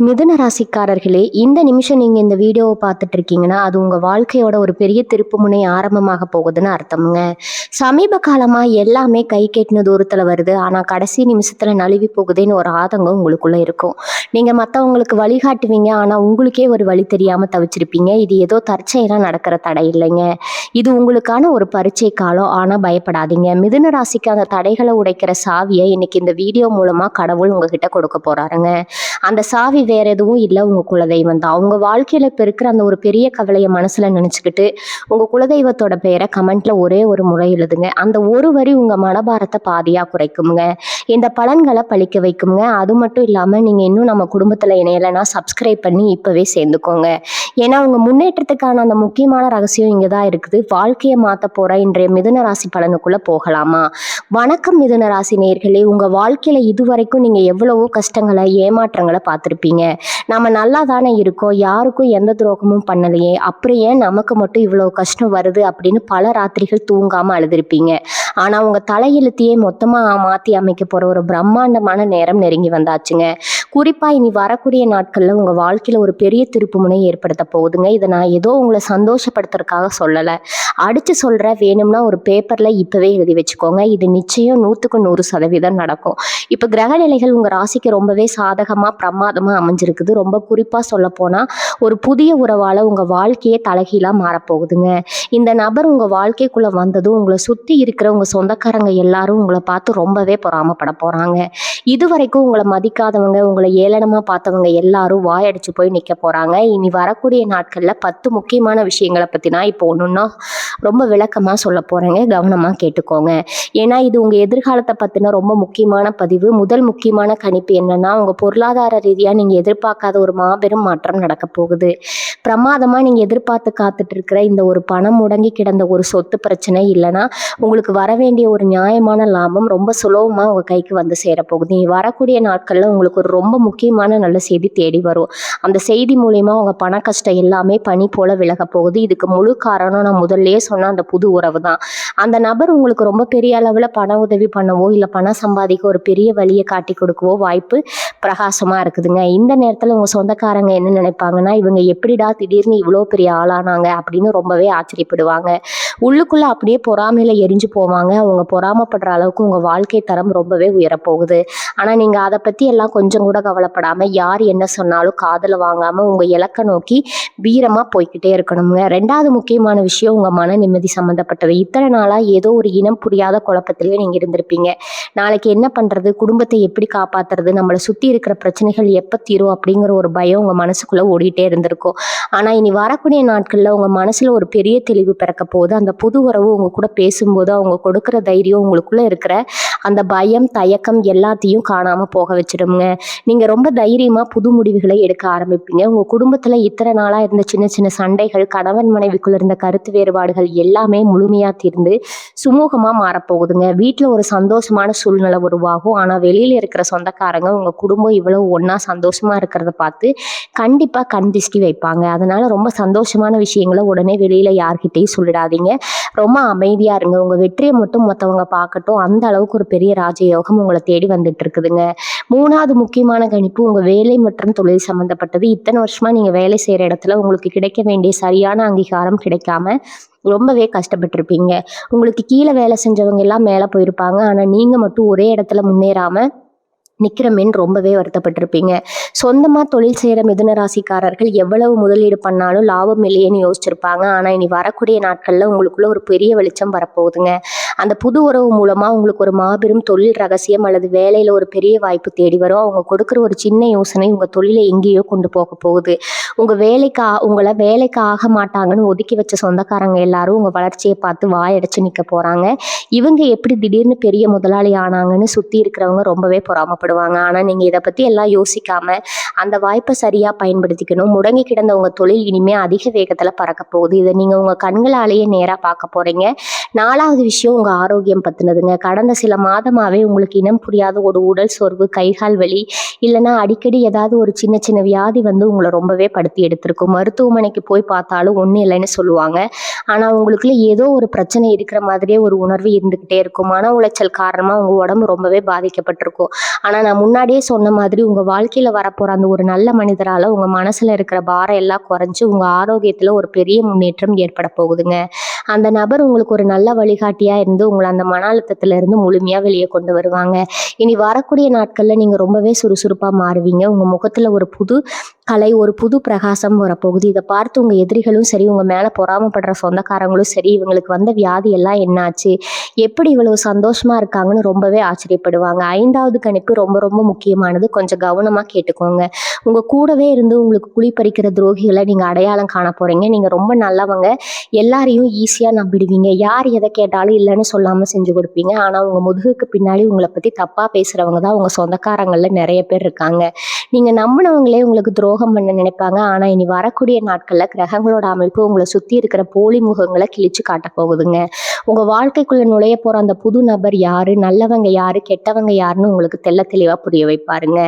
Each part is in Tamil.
மிதுன ராசிக்காரர்களே, இந்த நிமிஷம் நீங்க இந்த வீடியோவை பார்த்துட்டு இருக்கீங்கன்னா அது உங்க வாழ்க்கையோட ஒரு பெரிய திருப்புமுனை ஆரம்பமாக போகுதுன்னு அர்த்தம்ங்க. சமீப காலமா எல்லாமே கை கெட்டின தூரத்துல வருது, ஆனா கடைசி நிமிஷத்துல நழுவி போகுதுன்னு ஒரு ஆதங்கம் உங்களுக்குள்ள இருக்கும். நீங்க மத்தவங்களுக்கு வழிகாட்டுவீங்க, ஆனா உங்களுக்கே ஒரு வழி தெரியாம தவிச்சிருப்பீங்க. இது ஏதோ தற்செயலா நடக்கிற தடை இல்லைங்க, இது உங்களுக்கான ஒரு பரீட்சை காலம். ஆனா பயப்படாதீங்க, மிதுன ராசிக்கு அந்த தடைகளை உடைக்கிற சாவியை இன்னைக்கு இந்த வீடியோ மூலமா கடவுள் உங்ககிட்ட கொடுக்க போறாருங்க. அந்த சாவி வேற எதுவும் இல்லை, உங்க குலதெய்வம் தான். உங்க வாழ்க்கையில இப்ப இருக்கிற அந்த ஒரு பெரிய கவலையை மனசுல நினைச்சுக்கிட்டு உங்க குலதெய்வத்தோட பெயரை கமெண்ட்ல ஒரே ஒரு முறை எழுதுங்க. அந்த ஒரு வரி உங்க மனபாரத்தை பாதியா குறைக்குங்க, இந்த பலன்களை பழிக்க வைக்குங்க. அது மட்டும் இல்லாம நீங்க இன்னும் நம்ம குடும்பத்துல இணையலைன்னா சப்ஸ்கிரைப் பண்ணி இப்பவே சேர்ந்துக்கோங்க. ஏன்னா உங்க முன்னேற்றத்துக்கான அந்த முக்கியமான ரகசியம் இங்கதான் இருக்குது. வாழ்க்கையை மாத்த போற இன்றைய மிதுன ராசி பலனுக்குள்ள போகலாமா? வணக்கம் மிதுன ராசி நேயர்களே, உங்க வாழ்க்கையில இதுவரைக்கும் நீங்க எவ்வளவோ கஷ்டங்களை ஏமாற்றங்களை பார்த்திருப்பீங்க. நம்ம நல்லா தானே இருக்கோம், யாருக்கும் எந்த துரோகமும் பண்ணலையே, அப்புறம் ஏன் நமக்கு மட்டும் இவ்வளவு கஷ்டம் வருது அப்படின்னு பல ராத்திரிகள் தூங்காம அழுதுருப்பீங்க. ஆனா உங்க தலையெழுத்தையே மொத்தமா மாத்தி அமைக்க போற ஒரு பிரம்மாண்டமான நேரம் நெருங்கி வந்தாச்சுங்க. குறிப்பா இனி வரக்கூடிய நாட்கள்ல உங்க வாழ்க்கையில ஒரு பெரிய திருப்புமுனை ஏற்படுத்த போகுதுங்க. இதை நான் ஏதோ உங்களை சந்தோஷப்படுத்துறதுக்காக சொல்லலை, அடிச்சு சொல்ற. வேணும்னா ஒரு பேப்பர்ல இப்பவே எழுதி வச்சுக்கோங்க, இது நிச்சயம் 100% நடக்கும். இப்ப கிரக நிலைகள் உங்க ராசிக்கு ரொம்பவே சாதகமா பிரமாதமா அமைஞ்சிருக்குது. ரொம்ப குறிப்பா சொல்ல போனா ஒரு புதிய உறவால உங்க வாழ்க்கையே தலைகீழா மாறப்போகுதுங்க. இந்த நபர் உங்க வாழ்க்கைக்குள்ள வந்ததும் உங்களை சுத்தி இருக்கிற உங்க சொந்தக்காரங்க எல்லாரும் உங்களை பார்த்து ரொம்பவே பொறாமப்பட போறாங்க. இதுவரைக்கும் உங்களை மதிக்காதவங்க, உங்களை ஏளனமா பார்த்தவங்க எல்லாரும் வாயடிச்சு போய் நிக்க போறாங்க. இனி வரக்கூடிய நாட்கள்ல 10 முக்கியமான விஷயங்களை பத்தி நான் இப்போ ஒண்ணுன்னா ரொம்ப விளக்கமா சொல்ல போறேங்க, கவனமா கேட்டுக்கோங்க. ஏன்னா இது உங்க எதிர்காலத்தை பத்தின ரொம்ப முக்கியமான பதிவு. முதல் முக்கியமான கணிப்பு என்னன்னா, உங்க பொருளாதார ரீதியா நீங்க எதிர்பார்க்காத ஒரு மாபெரும் மாற்றம் நடக்க போகுது. பிரமாதமா நீங்க எதிர்பார்த்து காத்துட்டு இருக்கிற இந்த ஒரு பணம் முடங்கி கிடந்த ஒரு சொத்து பிரச்சனை, இல்லைன்னா உங்களுக்கு வர வேண்டிய ஒரு நியாயமான லாபம் ரொம்ப சுலபமா உங்க கைக்கு வந்து சேரப்போகுது. நீ வரக்கூடிய நாட்கள்ல உங்களுக்கு ஒரு ரொம்ப முக்கியமான நல்ல செய்தி தேடி வரும். அந்த செய்தி மூலியமா உங்க பண கஷ்டம் எல்லாமே பனி போல விலக போகுது. இதுக்கு முழு காரணம் நான் முதல்லயே சொன்ன அந்த புது உறவு தான். அந்த நபர் உங்களுக்கு ரொம்ப பெரிய அளவுல பண உதவி பண்ணவோ இல்ல பணம் சம்பாதிக்க ஒரு பெரிய வழியை காட்டி கொடுக்கவோ வாய்ப்பு பிரகாசமா இருக்குதுங்க. இந்த நேரத்துல உங்க சொந்தக்காரங்க என்ன நினைப்பாங்கன்னா, இவங்க எப்படிடா திடீர்னு இவ்வளோ பெரிய ஆளானாங்க அப்படின்னு ரொம்பவே ஆச்சரியப்படுவாங்க. உள்ளுக்குள்ள அப்படியே பொறாமையில எரிஞ்சு போவாங்க. அவங்க பொறாமப்படுற அளவுக்கு உங்க வாழ்க்கை தரம் ரொம்பவே உயரப்போகுது. ஆனா நீங்க அதை பத்தி எல்லாம் கொஞ்சம் கூட கவலைப்படாம, யார் என்ன சொன்னாலும் காதுல வாங்காம உங்க இலக்கை நோக்கி வீரமா போய்கிட்டே இருக்கணுங்க. 2வது முக்கியமான விஷயம் உங்க மன நிம்மதி சம்பந்தப்பட்டது. இத்தனை நாளா ஏதோ ஒரு இனம் புரியாத குழப்பத்திலேயே நீங்க இருந்திருப்பீங்க. நாளைக்கு என்ன பண்றது, குடும்பத்தை எப்படி காப்பாத்துறது, நம்மளை சுத்தி இருக்கிற பிரச்சனைகள் எப்ப தீரும் அப்படிங்கிற ஒரு பயம் உங்க மனசுக்குள்ள ஓடிட்டே இருந்திருக்கும். ஆனா இனி வரக்கூடிய நாட்கள்ல உங்க மனசுல ஒரு பெரிய தெளிவு பிறக்க போகுது. அந்த புது உறவு உங்க கூட பேசும்போது அவங்க கொடுக்குற தைரியம் உங்களுக்குள்ள இருக்கிற அந்த பயம் தயக்கம் எல்லாத்தையும் காணாம போக வச்சிடுங்க. நீங்க ரொம்ப தைரியமா புது முடிவுகளை எடுக்க ஆரம்பிப்பீங்க. உங்க குடும்பத்துல இத்தனை நாளா இருந்த சின்ன சின்ன சண்டைகள், கணவன் மனைவிக்குள்ள இருந்த கருத்து வேறுபாடுகள் எல்லாமே முழுமையா தீர்ந்து சுமூகமா மாறப்போகுதுங்க. வீட்டுல ஒரு சந்தோஷமான சூழ்நிலை உருவாகும். ஆனா வெளியில இருக்கிற சொந்தக்காரங்க உங்க குடும்பம் இவ்வளவு ஒன்னா சந்தோஷமா இருக்கிறத பார்த்து கண்டிப்பா கண் திஷ்டி வைப்பாங்க. அதனால ரொம்ப சந்தோஷமான விஷயங்களை உடனே வெளியில யார்கிட்டையும் சொல்லிடாதீங்க. ரொம்ப அமைதியா இருங்க. உங்க வெற்றியை மட்டும் மற்றவங்க பார்க்கட்டும், அந்த அளவுக்கு ஒரு பெரிய ராஜயோகம் உங்களை தேடி வந்துட்டு இருக்குதுங்க. 3வது முக்கியமான கணிப்பு உங்க வேலை மற்றும் தொழில் சம்பந்தப்பட்டது. இத்தனை வருஷமா நீங்க வேலை செய்யற இடத்துல உங்களுக்கு கிடைக்க வேண்டிய சரியான அங்கீகாரம் கிடைக்காம ரொம்பவே கஷ்டப்பட்டிருப்பீங்க. உங்களுக்கு கீழே வேலை செஞ்சவங்க எல்லாம் மேல போயிருப்பாங்க. ஆனா நீங்க மட்டும் ஒரே இடத்துல முன்னேறாம நிக்கிறமேன்னு ரொம்பவே வருத்தப்பட்டிருப்பீங்க. சொந்தமா தொழில் செய்யற மிதுன ராசிக்காரர்கள் எவ்வளவு முதலீடு பண்ணாலும் லாபம் இல்லையேன்னு யோசிச்சிருப்பாங்க. ஆனா இனி வரக்கூடிய நாட்கள்ல உங்களுக்குள்ள ஒரு பெரிய வெளிச்சம் வரப்போகுதுங்க. அந்த புது உறவு மூலமா உங்களுக்கு ஒரு மாபெரும் தொழில் ரகசியம் அல்லது வேலையில ஒரு பெரிய வாய்ப்பு தேடி வரும். அவங்க கொடுக்குற ஒரு சின்ன யோசனை உங்க தொழிலை எங்கேயோ கொண்டு போக போகுது. உங்களை வேலைக்கு ஆக மாட்டாங்கன்னு ஒதுக்கி வச்ச சொந்தக்காரங்க எல்லாரும் உங்க வளர்ச்சியை பார்த்து வாயடைச்சு நிக்க போறாங்க. இவங்க எப்படி திடீர்னு பெரிய முதலாளி ஆனாங்கன்னு சுத்தி இருக்கிறவங்க ரொம்பவே பொறாமப்படுவாங்க. ஆனா நீங்க இதை பத்தி எல்லாம் யோசிக்காம அந்த வாய்ப்பை சரியா பயன்படுத்திக்கணும். முடங்கி கிடந்த உங்க தொழில் இனிமே அதிக வேகத்துல பறக்க போகுது. இதை நீங்க உங்க கண்களாலேயே நேரா பார்க்க போறீங்க. 4வது விஷயம் உங்க ஆரோக்கியம் பத்தினதுங்க. கடந்த சில மாதமாவே உங்களுக்கு இனம் புரியாத ஒரு உடல் சோர்வு, கைகால் வலி, இல்லைன்னா அடிக்கடி ஏதாவது ஒரு சின்ன சின்ன வியாதி வந்து உங்களை ரொம்பவே படுத்தி எடுத்திருக்கும். மருத்துவமனைக்கு போய் பார்த்தாலும் ஒன்றும் இல்லைன்னு சொல்லுவாங்க. ஆனால் உங்களுக்குள்ள ஏதோ ஒரு பிரச்சனை இருக்கிற மாதிரியே ஒரு உணர்வு இருந்துக்கிட்டே இருக்கும். மன உளைச்சல் காரணமாக உங்கள் உடம்பு ரொம்பவே பாதிக்கப்பட்டிருக்கும். ஆனால் நான் முன்னாடியே சொன்ன மாதிரி உங்கள் வாழ்க்கையில் வரப்போகிற அந்த ஒரு நல்ல மனிதரால் உங்கள் மனசில் இருக்கிற பாரம் எல்லாம் குறைஞ்சி உங்கள் ஆரோக்கியத்தில் ஒரு பெரிய முன்னேற்றம் ஏற்பட போகுதுங்க. அந்த நபர் உங்களுக்கு ஒரு நல்ல வழிகாட்டியாக இருந்து உங்களை அந்த மன அழுத்தத்திலிருந்து முழுமையாக வெளியே கொண்டு வருவாங்க. இனி வரக்கூடிய நாட்களில் நீங்கள் ரொம்பவே சுறுசுறுப்பாக மாறுவீங்க. உங்கள் முகத்தில் ஒரு புது கலை, ஒரு புது பிரகாசம் வரப்போகுது. இதை பார்த்து உங்கள் எதிரிகளும் சரி, உங்கள் மேலே பொறாமப்படுற சொந்தக்காரங்களும் சரி, இவங்களுக்கு வந்த வியாதி எல்லாம் என்னாச்சு, எப்படி இவ்வளவு சந்தோஷமாக இருக்காங்கன்னு ரொம்பவே ஆச்சரியப்படுவாங்க. 5வது கணிப்பு ரொம்ப ரொம்ப முக்கியமானது. கொஞ்சம் கவனமாக கேட்டுக்கோங்க. உங்கள் கூடவே இருந்து உங்களுக்கு குழி பறிக்கிற துரோகிகளை நீங்கள் அடையாளம் காண போகிறீங்க. நீங்கள் ரொம்ப நல்லவங்க, எல்லாரையும் ஈஸியாக நம்பிடுவீங்க. யார் எதை கேட்டாலும் இல்லைன்னு சொல்லாமல் செஞ்சு கொடுப்பீங்க. ஆனால் உங்கள் முதுகுக்கு பின்னாடி உங்களை பற்றி தப்பாக பேசுகிறவங்க தான் உங்கள் சொந்தக்காரங்களில் நிறைய பேர் இருக்காங்க. நீங்கள் நம்பினவங்களே உங்களுக்கு துரோகம் பண்ண நினைப்பாங்க. ஆனால் இனி வரக்கூடிய நாட்களில் கிரகங்களோட அமைப்பு உங்களை சுற்றி இருக்கிற போலி முகங்களை கிழிச்சு காட்ட போகுதுங்க. உங்கள் வாழ்க்கைக்குள்ளே நுழைய போகிற அந்த புது நபர் யார், நல்லவங்க யார், கெட்டவங்க யாருன்னு உங்களுக்கு தெளிவாக புரிய வைப்பாருங்க.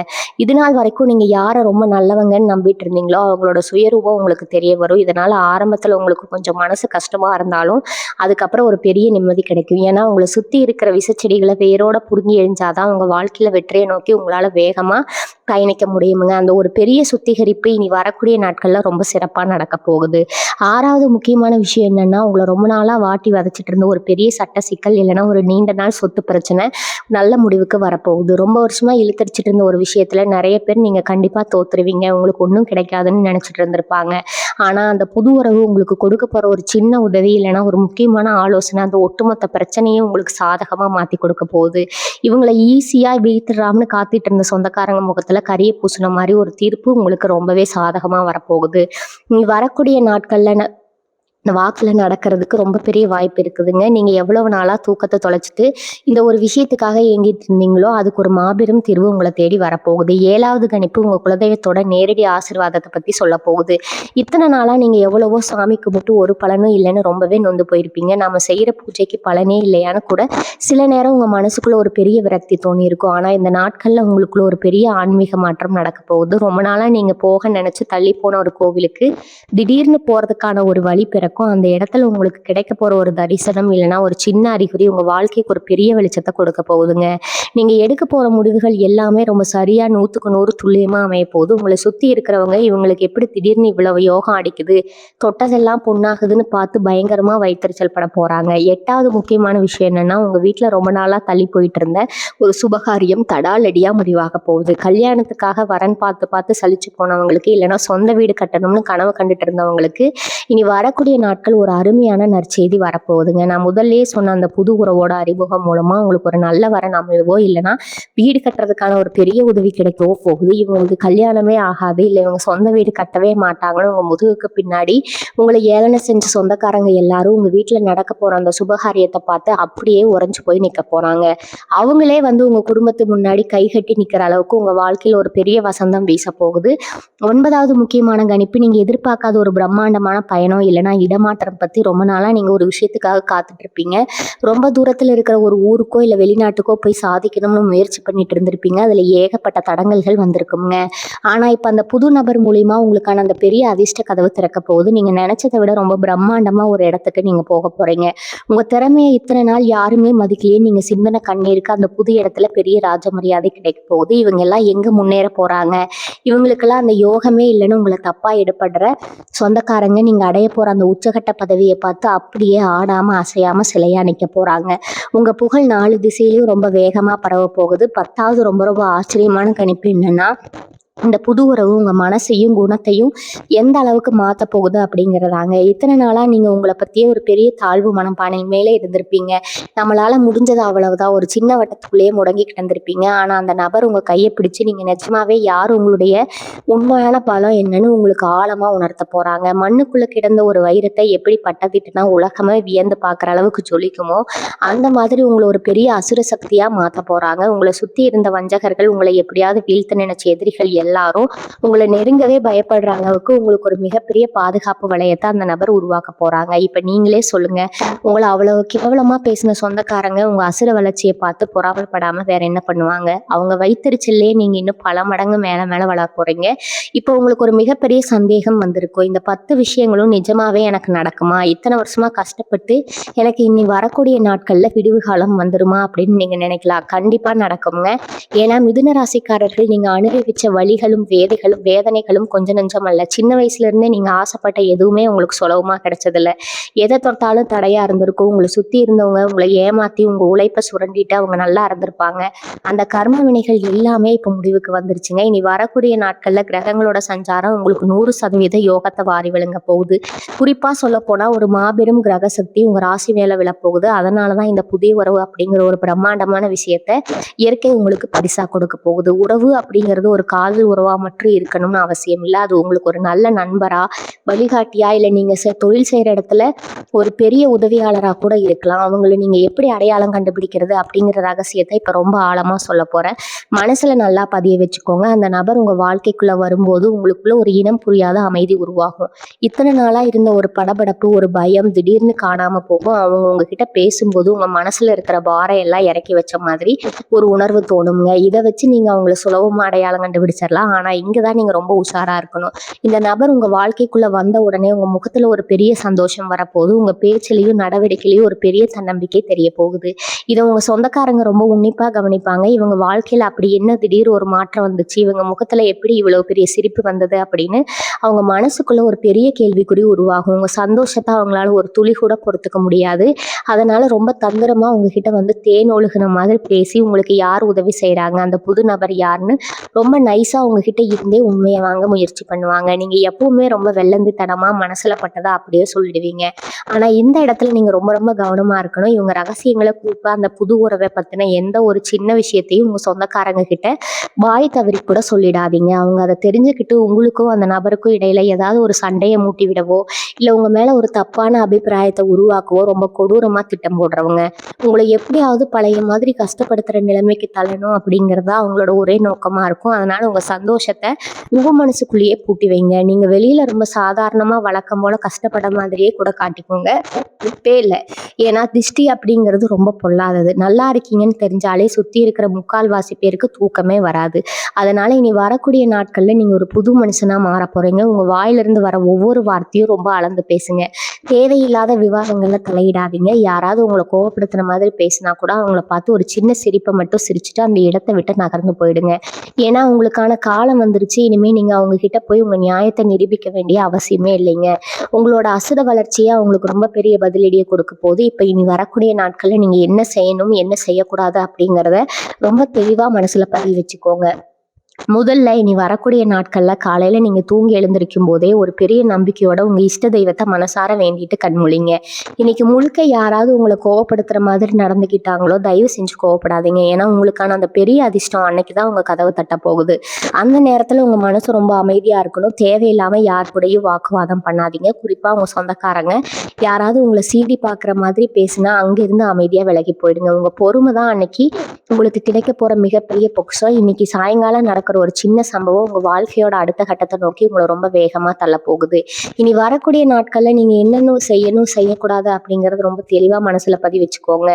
இது நாள் வரைக்கும் நீங்கள் யாரை ரொம்ப நல்லவங்கன்னு நம்பிட்டு இருந்தீங்களோ அவங்களோட சுயரூபம் உங்களுக்கு தெரிய வரும். இதனால் ஆரம்பத்தில் உங்களுக்கு கொஞ்சம் மனசு கஷ்டமாக இருந்தாலும் அதுக்கப்புறம் ஒரு பெரிய நிம்மதி கிடைக்கும். ஏன்னா உங்களை சுற்றி இருக்கிற விஷச்செடிகளை வேரோட புடுங்கி எழிஞ்சாதான் உங்கள் வாழ்க்கையில் வெற்றியை நோக்கி உங்களால் வேகமாக பயணிக்க முடியுமுங்க. அந்த ஒரு பெரிய சுத்திகரிப்பு இனி வரக்கூடிய நாட்களில் ரொம்ப சிறப்பாக நடக்க போகுது. 6வது முக்கியமான விஷயம் என்னென்னா, உங்களை ரொம்ப நாளாக வாட்டி வதச்சிட்டு இருந்த ஒரு பெரிய சட்ட சிக்கல் இல்லைன்னா ஒரு நீண்ட நாள் சொத்து பிரச்சனை நல்ல முடிவுக்கு வரப்போகுது. ரொம்ப வருஷமாக இழுத்தடிச்சிட்டு இருந்த ஒரு விஷயத்தில் நிறைய பேர் நீங்கள் கண்டிப்பாக தோத்துருவீங்க, உங்களுக்கு ஒன்றும் கிடைக்காதுன்னு நினச்சிட்டு இருந்திருப்பாங்க. ஆனால் அந்த புது உறவு உங்களுக்கு கொடுக்க போகிற ஒரு சின்ன உதவி இல்லைன்னா ஒரு முக்கியமான ஆலோசனை அந்த ஒட்டுமொத்த பிரச்சனையும் உங்களுக்கு சாதகமாக மாற்றி கொடுக்க போகுது. இவங்களை ஈஸியாக வீழ்த்திடாமனு காத்துட்டு இருந்த சொந்தக்காரங்க முகத்தில் கரிய பூசின மாதிரி ஒரு தீர்ப்பு உங்களுக்கு ரொம்பவே சாதகமாக வரப்போகுது. நீ வரக்கூடிய நாட்களில் இந்த வாக்கில் நடக்கிறதுக்கு ரொம்ப பெரிய வாய்ப்பு இருக்குதுங்க. நீங்கள் எவ்வளவு நாளாக தூக்கத்தை தொலைச்சிட்டு இந்த ஒரு விஷயத்துக்காக ஏங்கிட்டு இருந்தீங்களோ அதுக்கு ஒரு மாபெரும் தீர்வு உங்களை தேடி வரப்போகுது. 7வது கணிப்பு உங்கள் குலதெய்வத்தோட நேரடி ஆசீர்வாதத்தை பற்றி சொல்ல போகுது. இத்தனை நாளாக நீங்கள் எவ்வளவோ சாமி கும்பிட்டு ஒரு பலனும் இல்லைன்னு ரொம்பவே நொந்து போயிருப்பீங்க. நம்ம செய்கிற பூஜைக்கு பலனே இல்லையான்னு கூட சில நேரம் உங்கள் மனசுக்குள்ளே ஒரு பெரிய விரக்தி தோணி இருக்கும். ஆனால் இந்த நாட்களில் உங்களுக்குள்ள ஒரு பெரிய ஆன்மீக மாற்றம் நடக்க போகுது. ரொம்ப நாளாக நீங்கள் போக நினச்சி தள்ளி போன ஒரு கோவிலுக்கு திடீர்னு போகிறதுக்கான ஒரு வழி பிறக்கும். அந்த இடத்துல உங்களுக்கு கிடைக்க போற ஒரு தரிசனம் இல்லைன்னா ஒரு சின்ன அறிகுறி உங்க வாழ்க்கைக்கு ஒரு பெரிய வெளிச்சத்தை கொடுக்க போகுதுங்க. நீங்க எடுக்க போற முடிவுகள் எல்லாமே ரொம்ப சரியா 100க்கு 100 துல்லியமா அமைய போகுது. உங்களை சுத்தி இருக்கிறவங்க இவங்களுக்கு எப்படி திடீர்னு இவ்வளவு யோகம் அடிக்குது, தொட்டதெல்லாம் பொண்ணாகுதுன்னு பார்த்து பயங்கரமா வயிற்றுச்சல் பட போறாங்க. 8வது முக்கியமான விஷயம் என்னன்னா, உங்க வீட்டுல ரொம்ப நாளா தள்ளி போயிட்டு இருந்த ஒரு சுபகாரியம் தடாலடியா முடிவாக போகுது. கல்யாணத்துக்காக வரன் பார்த்து பார்த்து சலிச்சு போனவங்களுக்கு இல்லைன்னா சொந்த வீடு கட்டணும்னு கனவு கண்டுட்டு இருந்தவங்களுக்கு இனி வரக்கூடிய நாட்கள் ஒரு அருமையான நற்செய்தி வரப்போகுதுங்க. நான் முதல்லயே சொன்ன அந்த புது உறவோட அறிமுகம் மூலமா உங்களுக்கு ஒரு நல்ல வரன் அமைவோ இல்லைன்னா வீடு கட்டுறதுக்கான ஒரு பெரிய உதவி கிடைக்கவோ போகுது. இவங்களுக்கு கல்யாணமே ஆகாது, இல்லை இவங்க சொந்த வீடு கட்டவே மாட்டாங்கன்னு உங்க முதுகுக்கு பின்னாடி உங்களை ஏளனை செஞ்ச சொந்தக்காரங்க எல்லாரும் உங்க வீட்டுல நடக்க போற அந்த சுபகாரியத்தை பார்த்து அப்படியே உறைஞ்சு போய் நிக்க போறாங்க. அவங்களே உங்க குடும்பத்துக்கு முன்னாடி கைகட்டி நிக்கிற அளவுக்கு உங்க வாழ்க்கையில ஒரு பெரிய வசந்தம் வீச போகுது. 9வது முக்கியமான கணிப்பு, நீங்க எதிர்பார்க்காத ஒரு பிரம்மாண்டமான பயணம் இல்லைன்னா இடமாற்றம் பத்தி ரொம்ப நாளா நீங்க ஒரு விஷயத்துக்காக காத்துட்டு இருப்பீங்க. ரொம்ப தூரத்துல இருக்கிற ஒரு ஊருக்கோ இல்ல வெளிநாட்டுக்கோ போய் சாதிக்கணும்னு முயற்சி பண்ணிட்டு இருந்திருப்பீங்க. அதுல ஏகப்பட்ட தடங்கல்கள் வந்திருக்குங்க. ஆனா இப்ப அந்த புது நபர் மூலியமா உங்களுக்கான அந்த பெரிய அதிர்ஷ்ட கதவு திறக்க போகுது. நீங்க நினைச்சதை விட ரொம்ப பிரம்மாண்டமா ஒரு இடத்துக்கு நீங்க போக போறீங்க. உங்க திறமையை இத்தனை நாள் யாருமே மதிக்கலையே நீங்க சிந்தனை கண்ணீருக்கு அந்த புது இடத்துல பெரிய ராஜ மரியாதை கிடைக்க போகுது. இவங்க எல்லாம் எங்க முன்னேற போறாங்க, இவங்களுக்கெல்லாம் அந்த யோகமே இல்லைன்னு உங்களை தப்பா எடுபடுற சொந்தக்காரங்க நீங்க அடைய போற அந்த உச்சகட்ட பதவியை பார்த்து அப்படியே ஆடாம அசையாம சிலையா நிக்க போறாங்க. உங்க புகழ் 4 திசையிலையும் ரொம்ப வேகமா பரவ போகுது. 10வது ரொம்ப ரொம்ப ஆச்சரியமான கணிப்பு என்னன்னா, இந்த புது உறவு உங்க மனசையும் குணத்தையும் எந்த அளவுக்கு மாத்த போகுது அப்படிங்கிறதாங்க. இத்தனை நாளா நீங்க உங்களை பத்தியே ஒரு பெரிய தாழ்வு மனப்பானை மேலே இருந்திருப்பீங்க. நம்மளால முடிஞ்சது அவ்வளவுதான், ஒரு சின்ன வட்டத்துக்குள்ளேயே முடங்கி கிடந்திருப்பீங்க. ஆனா அந்த நபர் உங்க கையை பிடிச்சு நீங்க நிஜமாவே யார், உங்களுடைய உண்மையான பலம் என்னன்னு உங்களுக்கு ஆழமா உணர்த்த போறாங்க. மண்ணுக்குள்ள கிடந்த ஒரு வைரத்தை எப்படி பட்டத்திட்டுனா உலகமே வியந்து பார்க்குற அளவுக்கு ஜொலிக்குமோ அந்த மாதிரி உங்களை ஒரு பெரிய அசுர சக்தியா மாத்த போறாங்க. உங்களை சுத்தி இருந்த வஞ்சகர்கள், உங்களை எப்படியாவது வீழ்த்த நினைச்ச எதிரிகள் எல்லாரும் உங்களை நெருங்கவே பயப்படுற அளவுக்கு உங்களுக்கு ஒரு மிகப்பெரிய பாதுகாப்பு வளையத்தை அந்த நபர் உருவாக்க போறாங்க. இப்ப நீங்களே சொல்லுங்க, உங்களை அவ்வளவு கேவலமா பேசின சொந்தக்காரங்க உங்க அசுர வளர்ச்சியை பார்த்து பொறாமைப்படாம வேற என்ன பண்ணுவாங்க? அவங்க வைத்தறிச்சல்லே நீங்க இன்னும் பல மடங்கு மேல மேல வளர போறீங்க. இப்போ உங்களுக்கு ஒரு மிகப்பெரிய சந்தேகம் வந்திருக்கும், இந்த 10 விஷயங்களும் நிஜமாவே எனக்கு நடக்குமா? இத்தனை வருஷமா கஷ்டப்பட்டு எனக்கு இனி வரக்கூடிய நாட்கள்ல விடிவு காலம் வந்துருமா அப்படின்னு நீங்க நினைக்கலாம். கண்டிப்பா நடக்குங்க. ஏன்னா மிதுன ராசிக்காரர்கள் நீங்க அனுபவிச்ச வலிகளும் வேதனைகளும் கொஞ்சம் நஞ்சம் அல்ல. சின்ன வயசுல இருந்தே நீங்க ஆசைப்பட்ட எதுவுமே உங்களுக்கு சுலபமா கிடைச்சதில்ல. எதை தொட்டாலும் தடையா இருந்திருக்கும். உங்களை சுத்தி இருந்தவங்க உங்களை ஏமாத்தி உங்க உழைப்பை சுரண்டிட்டு அவங்க நல்லா இருந்திருப்பாங்க. அந்த கர்ம வினைகள் எல்லாமே இப்ப முடிவுக்கு வந்துருச்சுங்க. இனி வரக்கூடிய நாட்கள்ல கிரகங்களோட சஞ்சாரம் உங்களுக்கு 100% யோகத்தை வாரி விழுங்க போகுது. குறிப்பா சொல்ல போனா ஒரு மாபெரும் கிரக சக்தி உங்க ராசி மேல விழப்போகுது. அதனாலதான் இந்த புதிய உறவு அப்படிங்கிற ஒரு பிரம்மாண்டமான விஷயத்த இயற்கை உங்களுக்கு பரிசா கொடுக்க போகுது. உறவு அப்படிங்கிறது ஒரு காதல் உறவா மட்டும் இருக்கணும்னு அவசியம் இல்லை. அது உங்களுக்கு ஒரு நல்ல நண்பரா, வழிகாட்டியா, இல்லை நீங்க தொழில் செய்யற இடத்துல ஒரு பெரிய உதவியாளரா கூட இருக்கலாம். அவங்களை நீங்க எப்படி அடையாளம் கண்டுபிடிக்கிறது அப்படிங்கிற ரகசியத்தை இப்ப ரொம்ப ஆழமா சொல்ல போறேன். மனசுல நல்லா பதிய வச்சுக்கோங்க. அந்த நபர் உங்க வாழ்க்கைக்குள்ள வரும்போது உங்களுக்குள்ள ஒரு இனம் புரியாத அமைதி உருவாகும். இத்தனை நாளா இருந்த ஒரு படபடப்பு, ஒரு பயம் திடீர்னு காணாம போகும். அவங்க உங்ககிட்ட பேசும்போது உங்க மனசுல இருக்கிற பாரம் எல்லாம் இறக்கி வச்ச மாதிரி ஒரு உணர்வு தோணுங்க. இதை வச்சு நீங்க அவங்களை சுலபமா அடையாளம் கண்டுபிடிச்சிடலாம். ஆனா இங்கதான் நீங்க ரொம்ப உஷாரா இருக்கணும். இந்த நபர் உங்க வாழ்க்கைக்குள்ள வந்த உடனே உங்க முகத்துல ஒரு பெரிய சந்தோஷம் வரப்போகுது. உங்க பேச்சிலையும் நடவடிக்கையிலையும் ஒரு பெரிய தன்னம்பிக்கை தெரிய போகுது. இதை உங்க சொந்தக்காரங்க ரொம்ப உன்னிப்பா கவனிப்பாங்க. இவங்க வாழ்க்கையில அப்படி என்ன திடீர் ஒரு மாற்றம் வந்துச்சு, இவங்க முகத்துல எப்படி இவ்வளவு பெரிய சிரிப்பு வந்தது அப்படின்னு அவங்க மனசுக்குள்ள ஒரு பெரிய கேள்விக்குறி உருவாகும். உங்க சந்தோஷத்தை அவங்களால ஒரு துளி கூட பொறுத்துக்க முடியாது. அதனால ரொம்ப தந்திரமா உங்ககிட்ட வந்து தேன் ஒழுகுன மாதிரி பேசி உங்களுக்கு யார் உதவி செய்யறாங்க, அந்த புது நபர் யாருன்னு ரொம்ப நைஸா உங்ககிட்ட இருந்தே உண்மையை வாங்க முயற்சி பண்ணுவாங்க. நீங்க எப்பவுமே ரொம்ப வெள்ளந்தித்தனமா மனசுல பட்டதா அப்படியே சொல்லிடுவீங்க. ஆனா இந்த இடத்துல நீங்க ரொம்ப ரொம்ப கவனமா இருக்கணும். இவங்க ரகசியங்களை குறிப்பா அந்த புது உறவை பத்தின எந்த ஒரு சின்ன விஷயத்தையும் உங்க சொந்தக்காரங்க கிட்ட வாய் தவறி கூட சொல்லிடாதீங்க. அவங்க அதை தெரிஞ்சுக்கிட்டு உங்களுக்கும் அந்த நபருக்கும் இடையில ஏதாவது ஒரு சண்டையை மூட்டி விடவோ, இல்ல உங்க மேல ஒரு தப்பான அபிப்பிராயத்தை உருவாக்கவோ ரொம்ப கொடூரமா திட்டம் போடுறவங்க. உங்களை எப்படியாவது பழைய மாதிரி கஷ்டப்படுத்துற நிலைமைக்கு தள்ளணும் அப்படிங்கறதா அவங்களோட ஒரே நோக்கமா இருக்கும். அதனால உங்க சந்தோஷத்தை உங்க மனசுக்குள்ளேயே பூட்டி வைங்க. நீங்க வெளியில ரொம்ப சாதாரணமா வழக்கம் போல கஷ்டப்பட மாதிரியே கூட காட்டிக்கோங்க, தப்பே இல்லை. ஏன்னா திஷ்டி அப்படிங்கிறது ரொம்ப பொல்லாதது. நல்லா இருக்கீங்கன்னு தெரிஞ்சாலே சுத்தி இருக்கிற முக்கால்வாசி பேருக்கு தூக்கமே வராது. அதனால இனி வரக்கூடிய நாட்கள்ல நீங்க ஒரு புது மனுஷனா மாற போறீங்க. உங்க வாயிலிருந்து வர ஒவ்வொரு வார்த்தையும் ரொம்ப அளந்து பேசுங்க. தேவையில்லாத விவாதங்கள்ல தலையிடாதீங்க. யாராவது உங்களை கோவப்படுத்துற மாதிரி பேசினா கூட அவங்கள பார்த்து ஒரு சின்ன சிரிப்பை மட்டும் சிரிச்சுட்டு அந்த இடத்தை விட்டு நகர்ந்து போயிடுங்க. ஏன்னா உங்களுக்கான காலம் வந்துருச்சு. இனிமே நீங்க அவங்க கிட்ட போய் உங்க நியாயத்தை நிரூபிக்க வேண்டிய அவசியமே இல்லைங்க. உங்களோட அசுர வளர்ச்சியை அவங்களுக்கு ரொம்ப பெரிய பதிலடியை கொடுக்க போது. இப்ப இனி வரக்கூடிய நாட்கள்ல நீங்க என்ன செய்யணும், என்ன செய்யக்கூடாது அப்படிங்கிறத ரொம்ப தெளிவா மனசுல பதிவு வச்சுக்கோங்க. முதல்ல இனி வரக்கூடிய நாட்கள்ல காலையில நீங்க தூங்கி எழுந்திருக்கும் போதே ஒரு பெரிய நம்பிக்கையோட உங்க இஷ்ட தெய்வத்தை மனசார வேண்டிட்டு கண்மொழிங்க. இன்னைக்கு முழுக்க யாராவது உங்களை கோவப்படுத்துற மாதிரி நடந்துக்கிட்டாங்களோ தயவு செஞ்சு கோவப்படாதீங்க. ஏன்னா உங்களுக்கான அந்த பெரிய அதிர்ஷ்டம் அன்னைக்குதான் உங்க கதவு தட்ட போகுது. அந்த நேரத்துல உங்க மனசு ரொம்ப அமைதியா இருக்கணும். தேவையில்லாம யார் கூடயும் வாக்குவாதம் பண்ணாதீங்க. குறிப்பா உங்க சொந்தக்காரங்க யாராவது உங்களை சீண்டி பாக்குற மாதிரி பேசினா அங்கிருந்து அமைதியா விலகி போயிடுங்க. உங்க பொறுமை தான் அன்னைக்கு உங்களுக்கு கிடைக்க போற மிகப்பெரிய பொக்கிஷம். இன்னைக்கு சாயங்காலம் நடக்கிற ஒரு சின்ன சம்பவம் உங்க வாழ்க்கையோட அடுத்த கட்டத்தை நோக்கி உங்களை ரொம்ப வேகமா தள்ள போகுது. இனி வரக்கூடிய நாட்கள்ல நீங்க என்னென்ன செய்யணும் செய்யக்கூடாது அப்படிங்கறது ரொம்ப தெளிவா மனசுல பதிவு வச்சுக்கோங்க.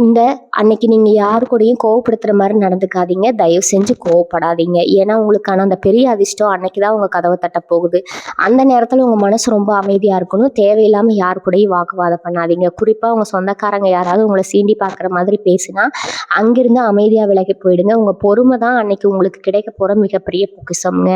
இந்த அன்னைக்கு நீங்க யாரு கூடயும் கோவப்படுத்துற மாதிரி நடந்துக்காதீங்க. தயவு செஞ்சு கோவப்படாதீங்க. ஏன்னா உங்களுக்கான அந்த பெரிய அதிர்ஷ்டம் அன்னைக்குதான் உங்க கதவை தட்ட போகுது. அந்த நேரத்துல உங்க மனசு ரொம்ப அமைதியா இருக்கணும். தேவையில்லாம யாரு கூடயும் வாக்குவாதம் பண்ணாதீங்க. குறிப்பா உங்க சொந்தக்காரங்க யாராவது உங்களை சீண்டி பாக்குற மாதிரி பேசினா அங்கிருந்து அமைதியா விலகி போயிடுங்க. உங்க பொறுமை தான் அன்னைக்கு உங்களுக்கு கிடைக்க போற மிகப்பெரிய பொக்கிஷம்ங்க.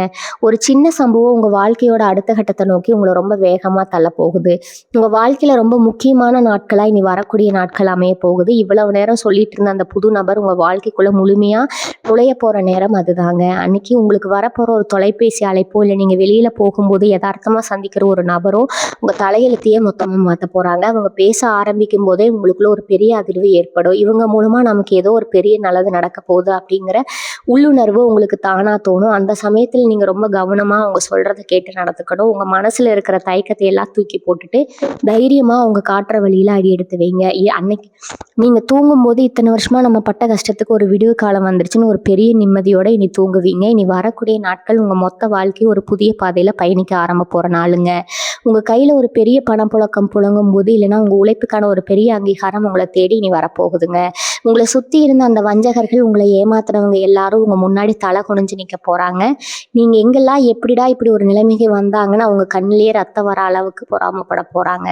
ஒரு சின்ன சம்பவம் உங்க வாழ்க்கையோட அடுத்த கட்டத்தை நோக்கி உங்களை ரொம்ப வேகமா தள்ள போகுது. உங்க வாழ்க்கையில ரொம்ப முக்கியமான நாட்களா இனி வரக்கூடிய நாட்கள் அமைய போகுது. இவ்வளவு நேரம் சொல்லிட்டு இருந்த அந்த புது நபர் உங்க வாழ்க்கைக்குள்ள முழுமையா நுழைய போற நேரம் அதுதாங்க. அன்னைக்கு உங்களுக்கு வரப்போற ஒரு தொலைபேசி அழைப்போ, இல்லை நீங்க வெளியில போகும்போது யதார்த்தமா சந்திக்கிற ஒரு நபரோ உங்க தலையெழுத்தையே மொத்தமா மாத்த போறாங்க. அவங்க பேச ஆரம்பிக்கும் போதே உங்களுக்குள்ள ஒரு பெரிய அதிர்வு ஏற்படும். இவங்க மூலமா நமக்கு ஏதோ ஒரு பெரிய நல்லது நடக்க போகுது அப்படிங்கிற உள்ளுணர்வு உங்களுக்கு உங்களுக்கு தானா தோணும். அந்த சமயத்துல நீங்க ரொம்ப கவனமா அவங்க சொல்றத கேட்டு நடந்துக்கணும். உங்க மனசுல இருக்கிற தயக்கத்தை எல்லாம் தூக்கி போட்டுட்டு தைரியமா அவங்க காட்டுற வழியில அடி எடுத்து வைங்க. அன்னைக்கு நீங்க தூங்கும்போது இத்தனை வருஷமா நம்ம பட்ட கஷ்டத்துக்கு ஒரு விடிவு காலம் வந்துருச்சுன்னு ஒரு பெரிய நிம்மதியோட இனி தூங்குவீங்க. இனி வரக்கூடிய நாட்கள் உங்க மொத்த வாழ்க்கை ஒரு புதிய பாதையில பயணிக்க ஆரம்ப போற நாளுங்க. உங்க கையில ஒரு பெரிய பணப்புழக்கம் புழங்கும் போது, இல்லைன்னா உங்க உழைப்புக்கான ஒரு பெரிய அங்கீகாரம் உங்களை தேடி இனி வரப்போகுதுங்க. உங்களை சுத்தி இருந்த அந்த வஞ்சகர்கள், உங்களை ஏமாத்துறவங்க எல்லாரும் உங்க முன்னாடி தலை குனிஞ்சு நிக்க போறாங்க. நீங்க எங்கெல்லாம் எப்படிடா இப்படி ஒரு நிலைமைக்கு வந்தாங்கன்னு அவங்க கண்ணிலேயே ரத்தம் வர அளவுக்கு பொறாமப்பட போறாங்க.